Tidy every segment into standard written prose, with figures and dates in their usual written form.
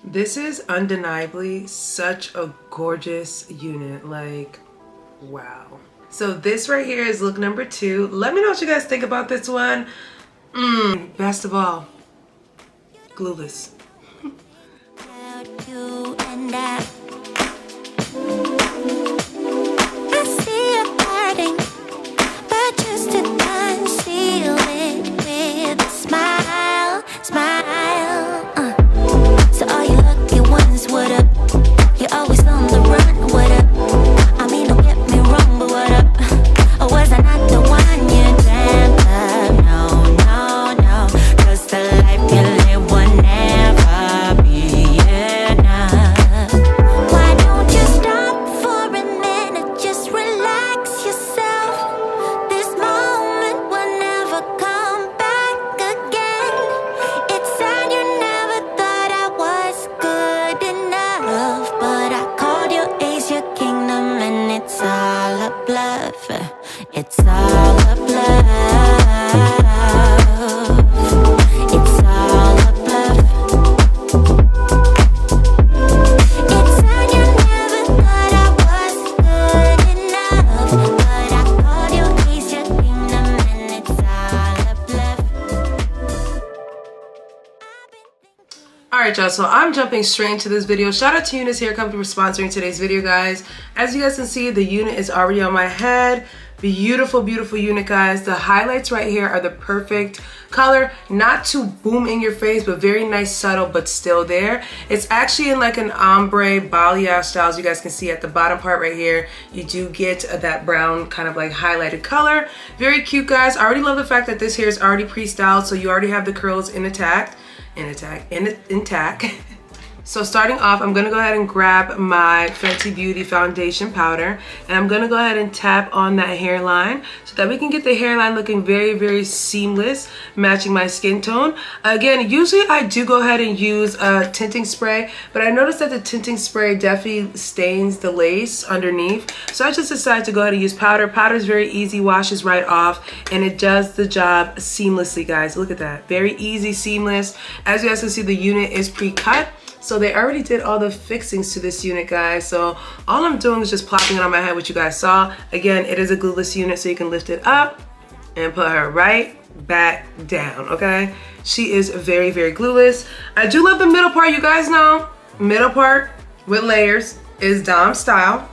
This is undeniably such a gorgeous unit. Like, wow. So this right here is look number 2. Let me know what you guys think about this one. Best of all, glueless. It's all a bluff. It's all a bluff. It said you never thought I was good enough, but I called you Ace your kingdom, and it's all a bluff. Alright y'all, so I'm jumping straight into this video. Shout out to UNice Hair Company for sponsoring today's video, guys. As you guys can see, the unit is already on my head. Beautiful, beautiful unit, guys. The highlights right here are the perfect color. Not too boom in your face, but very nice, subtle, but still there. It's actually in like an ombre balayage style. As you guys can see at the bottom part right here, you do get that brown kind of like highlighted color. Very cute, guys. I already love the fact that this hair is already pre-styled, so you already have the curls intact. So starting off, I'm gonna go ahead and grab my Fenty Beauty foundation powder, and I'm gonna go ahead and tap on that hairline so that we can get the hairline looking very, very seamless, matching my skin tone. Again, usually I do go ahead and use a tinting spray, but I noticed that the tinting spray definitely stains the lace underneath. So I just decided to go ahead and use powder. Powder is very easy, washes right off, and it does the job seamlessly, guys. Look at that, very easy, seamless. As you guys can see, the unit is pre-cut. So they already did all the fixings to this unit, guys. So all I'm doing is just plopping it on my head, which you guys saw. Again, it is a glueless unit, so you can lift it up and put her right back down, okay? She is very, very glueless. I do love the middle part. You guys know, middle part with layers is Dom style.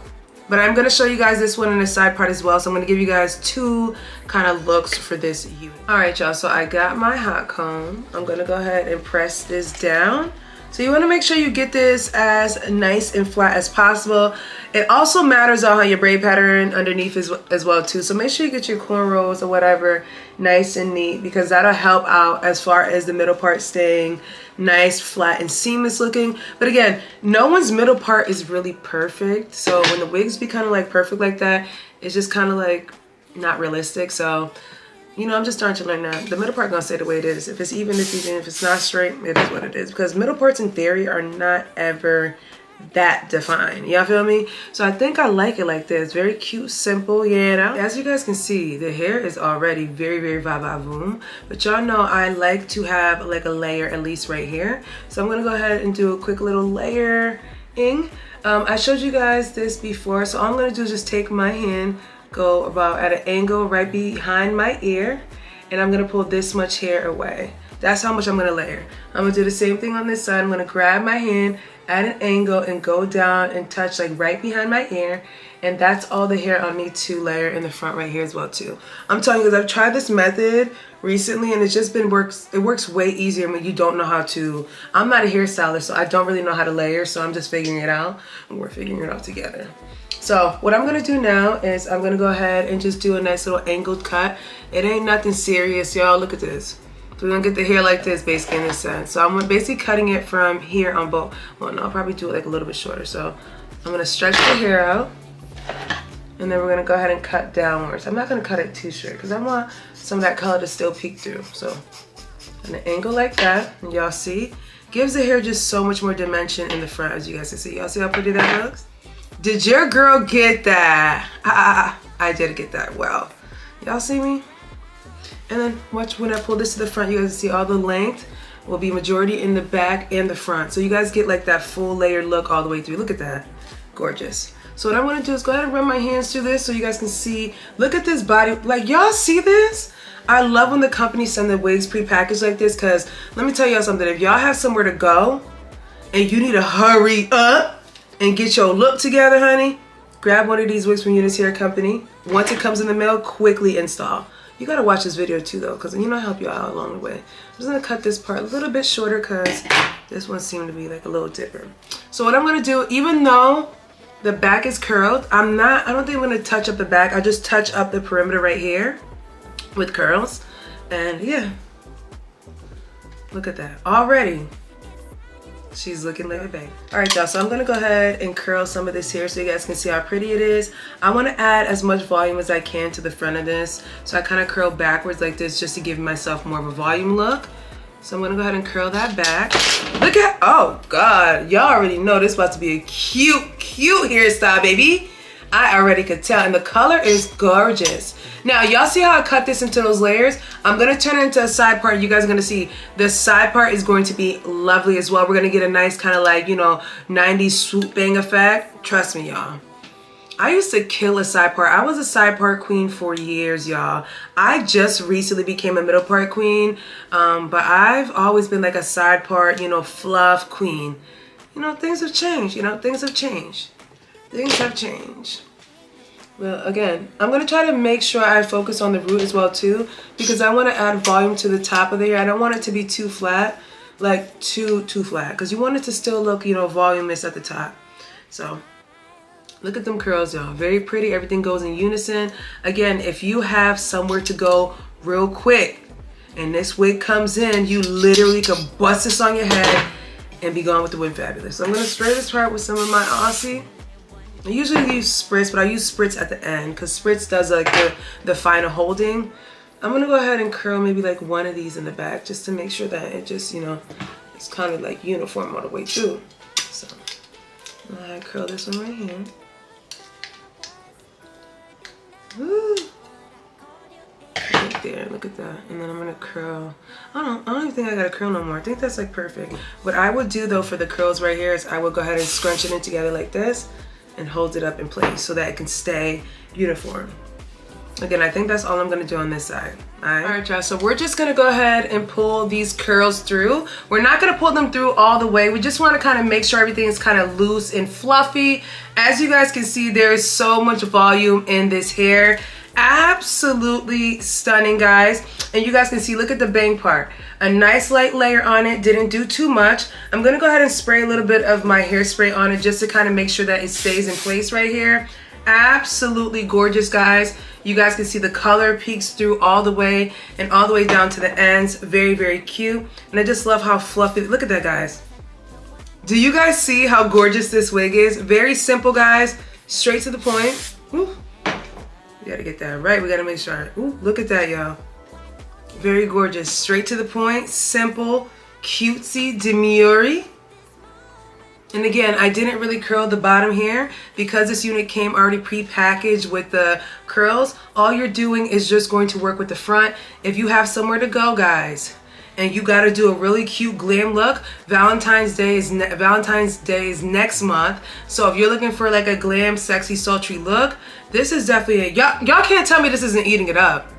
But I'm gonna show you guys this one in the side part as well. So I'm gonna give you guys 2 kind of looks for this unit. All right, y'all, so I got my hot comb. I'm gonna go ahead and press this down. So you want to make sure you get this as nice and flat as possible. It also matters on how your braid pattern underneath is as well too. So make sure you get your cornrows or whatever nice and neat, because that'll help out as far as the middle part staying nice, flat, and seamless looking. But again, no one's middle part is really perfect. So when the wigs be kind of like perfect like that, it's just kind of like not realistic. So you know, I'm just starting to learn that. The middle part gonna stay the way it is. If it's even, if it's not straight, it is what it is. Because middle parts in theory are not ever that defined. Y'all feel me? So I think I like it like this. Very cute, simple, you know? As you guys can see, the hair is already very, very va-va-voom. But y'all know I like to have like a layer at least right here. So I'm gonna go ahead and do a quick little layering. I showed you guys this before. So all I'm gonna do is just take my hand, go about at an angle right behind my ear, and I'm gonna pull this much hair away. That's how much I'm gonna layer. I'm gonna do the same thing on this side. I'm gonna grab my hand at an angle and go down and touch like right behind my ear, and that's all the hair I'll need to layer in the front right here as well too. I'm telling you, because I've tried this method recently and it's just been it works way easier when you don't know how to. I'm not a hairstylist, so I don't really know how to layer, so I'm just figuring it out, and we're figuring it out together. So what I'm gonna do now is I'm gonna go ahead and just do a nice little angled cut. It ain't nothing serious, y'all. Look at this. So we're gonna get the hair like this, basically, in this sense. So I'm basically cutting it from here on both. Well, no, I'll probably do it like a little bit shorter. So I'm gonna stretch the hair out, and then we're gonna go ahead and cut downwards. I'm not gonna cut it too short because I want some of that color to still peek through. So an angle like that, and y'all see, gives the hair just so much more dimension in the front, as you guys can see. Y'all see how pretty that looks? Did your girl get that? I did get that well. Y'all see me? And then watch when I pull this to the front, you guys see all the length will be majority in the back and the front. So you guys get like that full layered look all the way through. Look at that, gorgeous. So what I'm gonna do is go ahead and run my hands through this so you guys can see. Look at this body, like y'all see this? I love when the company send the wigs pre-packaged like this, because let me tell y'all something. If y'all have somewhere to go and you need to hurry up and get your look together, honey, grab one of these wigs from UNice Hair Company. Once it comes in the mail, quickly install. You gotta watch this video too though, because you know I help you out along the way. I'm just gonna cut this part a little bit shorter because this one seemed to be like a little dipper. So what I'm gonna do, even though the back is curled, I don't think I'm gonna touch up the back. I just touch up the perimeter right here with curls. And yeah, look at that. Already, she's looking like a babe. All right, y'all, so I'm gonna go ahead and curl some of this hair so you guys can see how pretty it is. I wanna add as much volume as I can to the front of this. So I kinda curl backwards like this just to give myself more of a volume look. So I'm gonna go ahead and curl that back. Look at, oh God, y'all already know this is about to be a cute, cute hairstyle, baby. I already could tell, and the color is gorgeous. Now, y'all see how I cut this into those layers? I'm gonna turn it into a side part. You guys are gonna see the side part is going to be lovely as well. We're gonna get a nice kind of like, you know, 90s swoop bang effect. Trust me, y'all. I used to kill a side part. I was a side part queen for years, y'all. I just recently became a middle part queen, but I've always been like a side part, you know, fluff queen. You know, things have changed, you know, things have changed. Things have changed. Well, again, I'm going to try to make sure I focus on the root as well too, because I want to add volume to the top of the hair. I don't want it to be too flat, like too flat, because you want it to still look, you know, voluminous at the top. So look at them curls, y'all. Very pretty. Everything goes in unison. Again, if you have somewhere to go real quick and this wig comes in, you literally can bust this on your head and be gone with the wig fabulous. So I'm going to spray this part with some of my Aussie. I usually use spritz, but I use spritz at the end because spritz does like the final holding. I'm going to go ahead and curl maybe like one of these in the back just to make sure that it just, you know, it's kind of like uniform all the way through. So I curl this one right here. Woo. Right there, look at that. And then I'm gonna curl. I don't even think I gotta curl no more. I think that's like perfect. What I would do though for the curls right here is I would go ahead and scrunch it in together like this and hold it up in place so that it can stay uniform. Again, I think that's all I'm gonna do on this side. All right, y'all, so we're just gonna go ahead and pull these curls through. We're not gonna pull them through all the way. We just wanna kind of make sure everything is kind of loose and fluffy. As you guys can see, there is so much volume in this hair. Absolutely stunning, guys. And you guys can see, look at the bang part. A nice light layer on it, didn't do too much. I'm gonna go ahead and spray a little bit of my hairspray on it just to kind of make sure that it stays in place right here. Absolutely gorgeous, guys. You guys can see the color peeks through all the way and all the way down to the ends. Very, very cute. And I just love how fluffy, look at that, guys. Do you guys see how gorgeous this wig is? Very simple, guys. Straight to the point. Ooh. We gotta get that right. We gotta make sure. Ooh, look at that, y'all. Very gorgeous. Straight to the point. Simple. Cutesy. Demure. And again, I didn't really curl the bottom here because this unit came already pre-packaged with the curls. All you're doing is just going to work with the front. If you have somewhere to go, guys, and you got to do a really cute glam look, Valentine's Day is next month. So if you're looking for like a glam, sexy, sultry look, this is definitely it. Y'all can't tell me this isn't eating it up.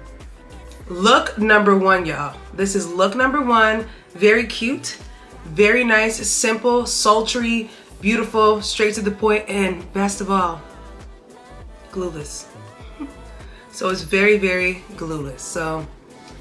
Look number one, y'all. This is look number one. Very cute, very nice, simple, sultry, beautiful, straight to the point, and best of all, glueless. So it's very, very glueless. So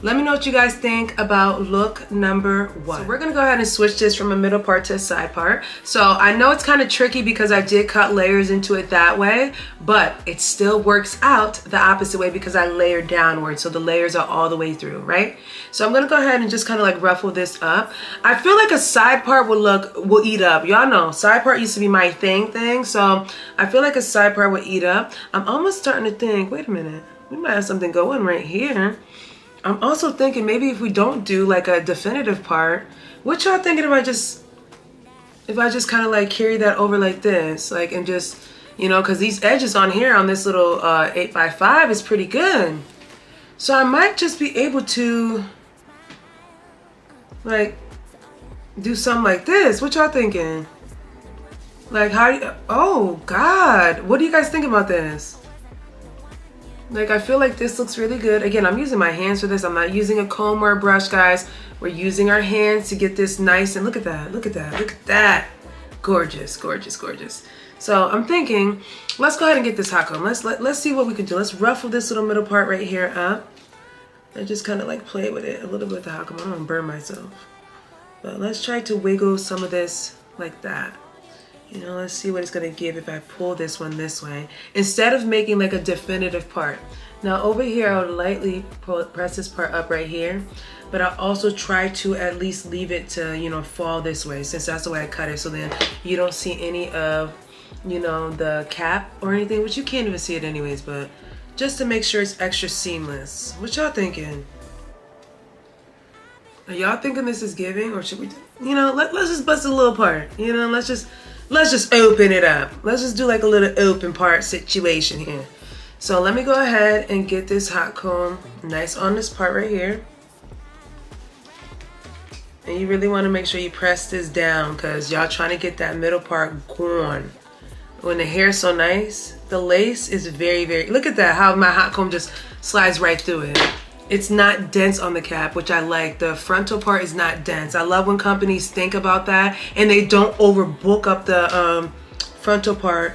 let me know what you guys think about look number one. So we're gonna go ahead and switch this from a middle part to a side part. So I know it's kind of tricky because I did cut layers into it that way, but it still works out the opposite way because I layered downward. So the layers are all the way through, right? So I'm gonna go ahead and just kind of like ruffle this up. I feel like a side part will eat up. Y'all know, side part used to be my thing. So I feel like a side part would eat up. I'm almost starting to think, wait a minute, we might have something going right here. I'm also thinking maybe if we don't do like a definitive part, what y'all thinking if I just kind of like carry that over like this, like, and just, you know, because these edges on here on this little 8x5 is pretty good. So I might just be able to like do something like this. What y'all thinking? Like how do you, oh God, what do you guys think about this? Like I feel like this looks really good. Again, I'm using my hands for this. I'm not using a comb or a brush, guys. We're using our hands to get this nice, and look at that, look at that, look at that. Gorgeous, gorgeous, gorgeous. So I'm thinking, let's go ahead and get this hot comb. Let's see what we can do. Let's ruffle this little middle part right here up. And just kind of like play with it a little bit with the hot comb. I don't want to burn myself. But let's try to wiggle some of this like that. You know, let's see what it's gonna give if I pull this one this way, instead of making like a definitive part. Now over here, I would lightly press this part up right here, but I'll also try to at least leave it to, you know, fall this way, since that's the way I cut it, so then you don't see any of, you know, the cap or anything, which you can't even see it anyways, but just to make sure it's extra seamless. What y'all thinking? Are y'all thinking this is giving, or should we, you know, let's just bust a little part, you know, let's just open it up. Let's just do like a little open part situation here. So let me go ahead and get this hot comb nice on this part right here. And you really want to make sure you press this down, because y'all trying to get that middle part gone. When the hair's so nice, the lace is very, very, look at that, how my hot comb just slides right through it. It's not dense on the cap, which I like. The frontal part is not dense. I love when companies think about that and they don't overbook up the frontal part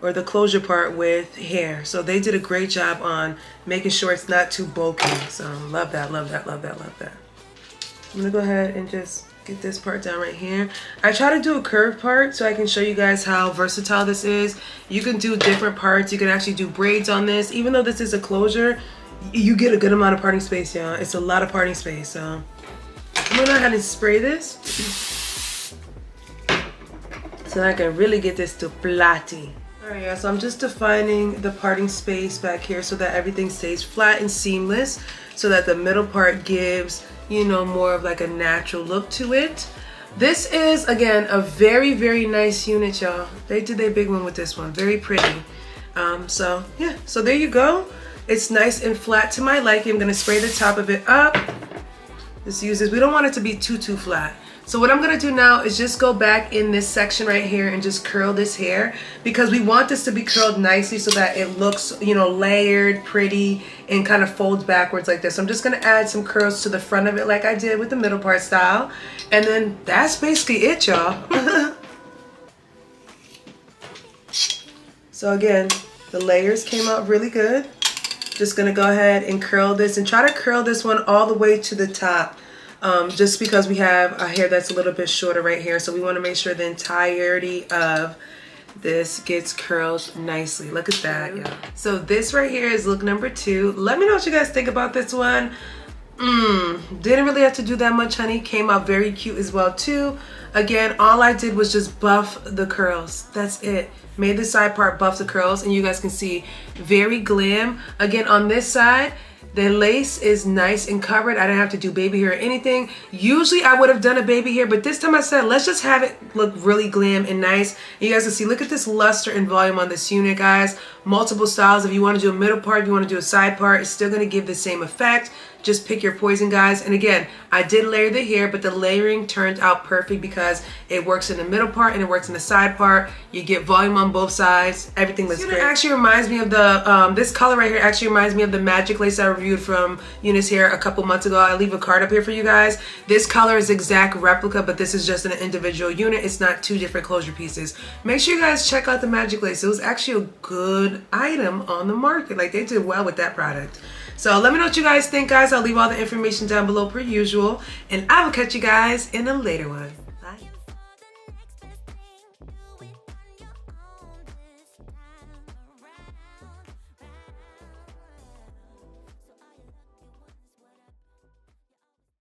or the closure part with hair. So they did a great job on making sure it's not too bulky. So love that, love that, love that, love that. I'm gonna go ahead and just get this part down right here. I try to do a curved part so I can show you guys how versatile this is. You can do different parts. You can actually do braids on this. Even though this is a closure, you get a good amount of parting space, y'all. It's a lot of parting space. So I'm gonna go ahead and spray this so I can really get this to platty. All right, y'all, so I'm just defining the parting space back here so that everything stays flat and seamless, so that the middle part gives, you know, more of like a natural look to it. This is, again, a very, very nice unit, y'all. They did their big one with this one. Very pretty. So yeah, so there you go. It's nice and flat to my liking. I'm gonna spray the top of it up. Just use this. We don't want it to be too flat. So what I'm gonna do now is just go back in this section right here and just curl this hair, because we want this to be curled nicely so that it looks, you know, layered, pretty, and kind of folds backwards like this. So I'm just gonna add some curls to the front of it like I did with the middle part style. And then that's basically it, y'all. So again, the layers came out really good. Just gonna go ahead and curl this, and try to curl this one all the way to the top, just because we have a hair that's a little bit shorter right here, so we want to make sure the entirety of this gets curled nicely. Look at that, yeah. So this right here is look number 2. Let me know what you guys think about this one. Didn't really have to do that much, honey. Came out very cute as well too. Again, all I did was just buff the curls. That's it. Made the side part buff the curls, and you guys can see very glam. Again, on this side, the lace is nice and covered. I didn't have to do baby hair or anything. Usually I would have done a baby hair, but this time I said, let's just have it look really glam and nice. You guys can see, look at this luster and volume on this unit, guys. Multiple styles. If you want to do a middle part, if you want to do a side part, it's still going to give the same effect. Just pick your poison, guys. And again, I did layer the hair, but the layering turned out perfect because it works in the middle part and it works in the side part. You get volume on both sides. Everything looks great. It actually reminds me of the, this color right here actually reminds me of the magic lace I reviewed from UNice Hair a couple months ago. I'll leave a card up here for you guys. This color is exact replica, but this is just an individual unit. It's not 2 different closure pieces. Make sure you guys check out the magic lace. It was actually a good item on the market. Like, they did well with that product. So let me know what you guys think, guys. I'll leave all the information down below per usual, and I will catch you guys in a later one.